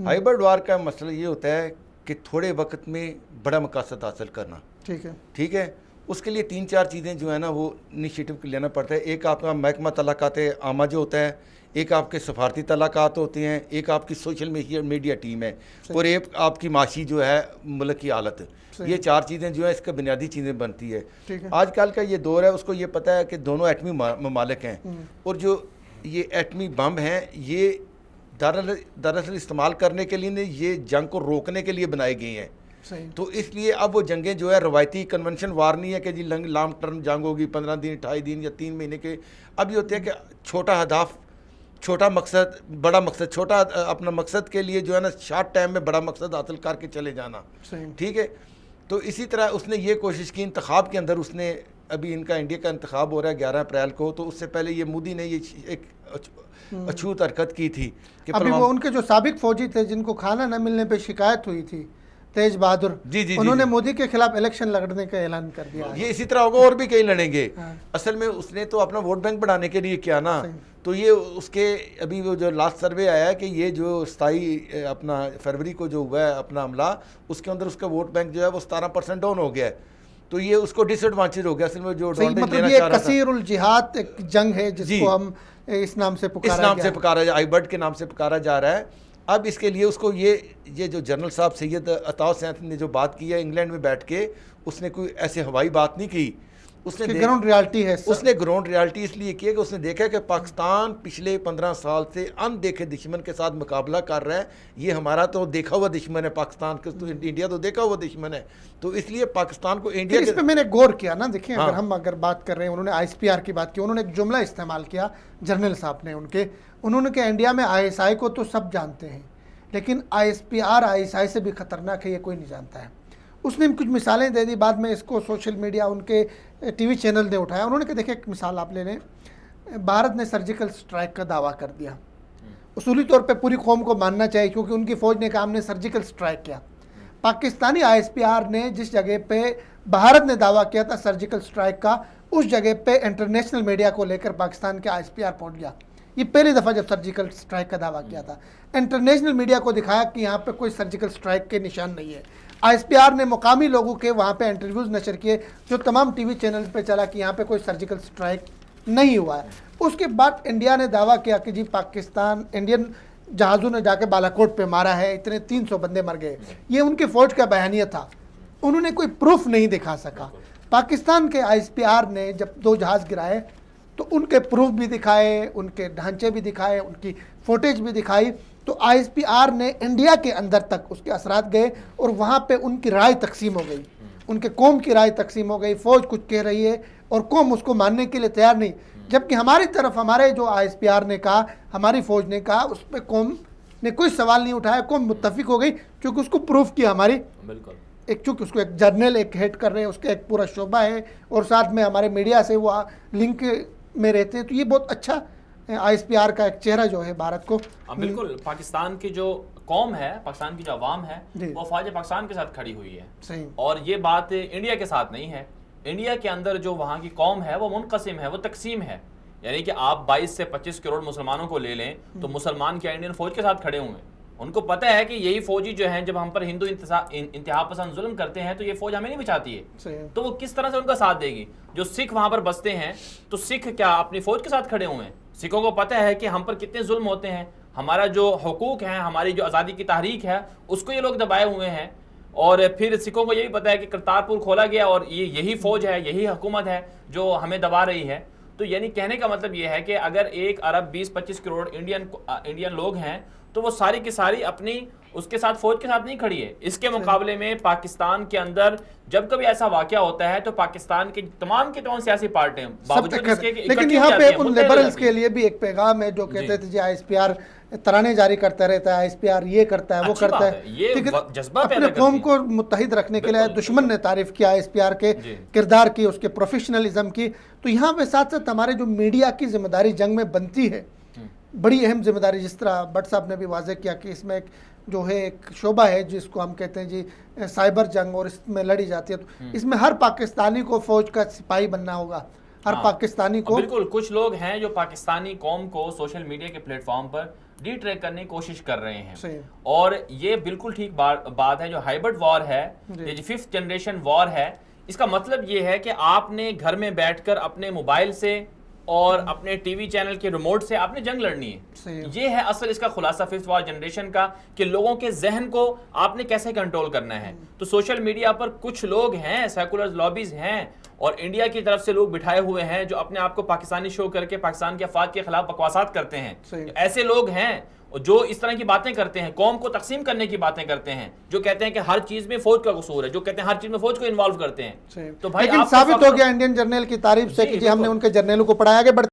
Hybrid वार का मसला ये होता है कि थोड़े वक्त में बड़ा मकसद हासिल करना। ठीक है, उसके लिए 3-4 चीज़ें जो है ना वो इनिशिएटिव लेना पड़ता है। एक आपका महकमा तलाक़ात आमा जो होता है, एक आपके सफारती तलाक़ात होते हैं, एक आपकी सोशल मीडिया टीम है, और एक आपकी माशी जो है मुल्क की हालत। ये 4 चीज़ें जो है इसका बुनियादी चीज़ें बनती है। आजकल का ये दौर है, उसको ये पता है कि दोनों एटमी ममालिक हैं, और जो ये एटमी बम हैं ये दरअसल इस्तेमाल करने के लिए नहीं, ये जंग को रोकने के लिए बनाए गए हैं। तो इसलिए अब वो जंगें जो है रवायती कन्वेंशन वार नहीं है कि जी लॉन्ग टर्म जंग होगी 15 दिन 28 दिन या 3 महीने के। अब ये होते हैं कि छोटा हदाफ, छोटा मकसद, बड़ा मकसद, छोटा अपना मकसद के लिए जो है ना शॉर्ट टाइम में बड़ा मकसद हासिल करके चले जाना। ठीक है, तो इसी तरह उसने ये कोशिश की इंतखाब के अंदर, उसने अभी इनका इंडिया का इंतखाब हो रहा है 11 अप्रैल को, तो उससे पहले ये मोदी ने ये एक अछूत हरकत की थी कि अभी वो उनके जो साबिक फौजी थे जिनको खाना न मिलने पे शिकायत हुई थी, तेज बहादुर, उन्होंने मोदी के खिलाफ इलेक्शन लड़ने का ऐलान कर दिया। ये इसी तरह होगा, और भी कई लड़ेंगे। असल में उसने तो अपना वोट बैंक बढ़ाने के लिए किया ना, तो ये उसके अभी वो जो लास्ट सर्वे आया है कि ये जो 27 अपना फरवरी को जो हुआ है अपना हमला, उसके अंदर उसका वोट बैंक जो है वो 17% डाउन हो गया है। तो ये उसको डिसएडवांटेज हो गया असल में, जो मतलब ये कसीरुल जिहाद एक जंग है जिसको हम इस नाम से पुकारा हाइब्रिड के नाम से पुकारा जा रहा है। अब इसके लिए उसको ये जो जनरल साहब सैयद अताउस सैयद ने जो बात की है इंग्लैंड में बैठ के, उसने कोई ऐसे हवाई बात नहीं की, उसने ग्राउंड रियलिटी है। उसने ग्राउंड रियलिटी इसलिए की है कि उसने देखा कि पाकिस्तान पिछले 15 साल से अनदेखे दुश्मन के साथ मुकाबला कर रहा है। ये हमारा तो देखा हुआ दुश्मन है पाकिस्तान का, तो इंडिया तो देखा हुआ दुश्मन है, तो इसलिए पाकिस्तान को इंडिया इस पे मैंने गौर किया ना। देखिए अगर बात कर रहे हैं, उन्होंने ISPR की बात की, उन्होंने एक जुमला इस्तेमाल किया जनरल साहब ने, उन्होंने कहा इंडिया में ISI को तो सब जानते हैं, लेकिन ISPR ISI से भी खतरनाक है, ये कोई नहीं जानता है। उसने कुछ मिसालें दे दी, बाद में इसको सोशल मीडिया उनके TV चैनल ने उठाया। उन्होंने कहा देखिए एक मिसाल आप ले लें, भारत ने सर्जिकल स्ट्राइक का दावा कर दिया, उसूली तौर पे पूरी कौम को मानना चाहिए क्योंकि उनकी फ़ौज ने कहा हमने सर्जिकल स्ट्राइक किया। पाकिस्तानी ISPR ने जिस जगह पे भारत ने दावा किया था सर्जिकल स्ट्राइक का, उस जगह पे इंटरनेशनल मीडिया को लेकर पाकिस्तान के ISPR पहुँच गया। ये पहली दफ़ा जब सर्जिकल स्ट्राइक का दावा किया था, इंटरनेशनल मीडिया को दिखाया कि यहाँ पे कोई सर्जिकल स्ट्राइक के निशान नहीं है। ISPR ने मुकामी लोगों के वहाँ पे इंटरव्यूज़ नशर किए जो तमाम TV चैनल पे चला कि यहाँ पे कोई सर्जिकल स्ट्राइक नहीं हुआ है। उसके बाद इंडिया ने दावा किया कि जी पाकिस्तान इंडियन जहाज़ों ने जाके बालाकोट पे मारा है, इतने 300 बंदे मर गए। ये उनके फ़ौज का बयानिया था, उन्होंने कोई प्रूफ नहीं दिखा सका। पाकिस्तान के ISPR ने जब 2 जहाज़ गिराए तो उनके प्रूफ भी दिखाए, उनके ढांचे भी दिखाए, उनकी फुटेज भी दिखाई, तो ISPR ने इंडिया के अंदर तक उसके असरात गए और वहाँ पे उनकी राय तकसीम हो गई, उनके कौम की राय तकसीम हो गई। फ़ौज कुछ कह रही है और कौम उसको मानने के लिए तैयार नहीं, जबकि हमारी तरफ हमारे जो ISPR ने कहा, हमारी फ़ौज ने कहा, उस पर कौम ने कोई सवाल नहीं उठाया, कौम मुत्तफिक हो गई क्योंकि उसको प्रूफ किया हमारी। बिल्कुल एक चूँकि उसको एक जर्नल एक हेड कर रहे हैं, उसका एक पूरा शोबा है और साथ में हमारे मीडिया से वो लिंक में रहते हैं, तो ये बहुत अच्छा ISPR का एक चेहरा जो है भारत को। बिल्कुल, पाकिस्तान की जो कौम है, पाकिस्तान की जो अवाम है, वो फ़ौज पाकिस्तान के साथ खड़ी हुई है। सही। और ये बात इंडिया के साथ नहीं है। इंडिया के अंदर जो वहाँ की कौम है वो मुनक़सिम है, वो तकसीम है। यानी कि आप 22 से 25 करोड़ मुसलमानों को ले लें तो मुसलमान क्या इंडियन फ़ौज के साथ खड़े हुए हैं। उनको पता है कि यही फौजी जो हैं जब हम पर हिंदू इंतहा पसंद जुल्म करते हैं तो ये फौज हमें नहीं बचाती है, तो वो किस तरह से उनका साथ देगी। जो सिख वहां पर बसते हैं तो सिख क्या अपनी फौज के साथ खड़े हुए हैं। सिखों को पता है कि हम पर कितने जुल्म होते हैं, हमारा जो हुकूक है, हमारी जो आज़ादी की तहरीक है उसको ये लोग दबाए हुए हैं। और फिर सिखों को यही पता है कि करतारपुर खोला गया और ये यही फौज है, यही हुकूमत है जो हमें दबा रही है। तो यानी कहने का मतलब ये है कि अगर 1 अरब 20-25 करोड़ इंडियन लोग हैं तो वो सारी की सारी अपनी उसके साथ फौज के साथ नहीं खड़ी है। इसके मुकाबले में पाकिस्तान के अंदर जब कभी ऐसा वाकया होता है तो पाकिस्तान के तमाम सियासी पार्टियां बावजूद इसके लेकिन यहाँ पे उन लिबरल्स के लिए भी एक पैगाम है जो कहते थे जी ISPR तराने जारी करता रहता है, ISPR ये करता है वो करता है, ये जज्बा अपने कौम को मुत्तहिद रखने के लिए दुश्मन ने तारीफ किया ISPR के किरदार की, उसके प्रोफेशनलिज्म की। तो यहाँ पे साथ साथ हमारे जो मीडिया की जिम्मेदारी जंग में बनती है, बड़ी अहम जिम्मेदारी, जिस तरह भट्ट साहब ने भी वाज़ेह किया कि इसमें एक जो है एक शोबा है जिसको हम कहते हैं जी साइबर जंग, और इसमें लड़ी जाती है। तो इसमें हर पाकिस्तानी को फौज का सिपाही बनना होगा, हर पाकिस्तानी को। बिल्कुल, कुछ लोग हैं जो पाकिस्तानी कौम को सोशल मीडिया के प्लेटफॉर्म पर डिट्रैक्ट करने की कोशिश कर रहे हैं। और ये बिल्कुल ठीक बात है। जो हाइब्रिड वॉर है, ये जो 5th जनरेशन वॉर है, इसका मतलब ये है कि आपने घर में बैठकर अपने मोबाइल से और अपने टीवी चैनल के रिमोट से आपने जंग लड़नी है। ये है असल इसका खुलासा 5th वॉर जनरेशन का, कि लोगों के जहन को आपने कैसे कंट्रोल करना है। तो सोशल मीडिया पर कुछ लोग हैं, सेकुलर लॉबीज हैं और इंडिया की तरफ से लोग बिठाए हुए हैं जो अपने आप को पाकिस्तानी शो करके पाकिस्तान के अफवाद के खिलाफ बकवासात करते हैं। ऐसे लोग हैं जो इस तरह की बातें करते हैं, कौम को तकसीम करने की बातें करते हैं, जो कहते हैं कि हर चीज में फौज का कसूर है, जो कहते हैं हर चीज में फौज को इन्वॉल्व करते हैं। तो भाई लेकिन साबित हो गया इंडियन जर्नल की तारीफ से कि जी हमने उनके जर्नलों को पढ़ाया आगे।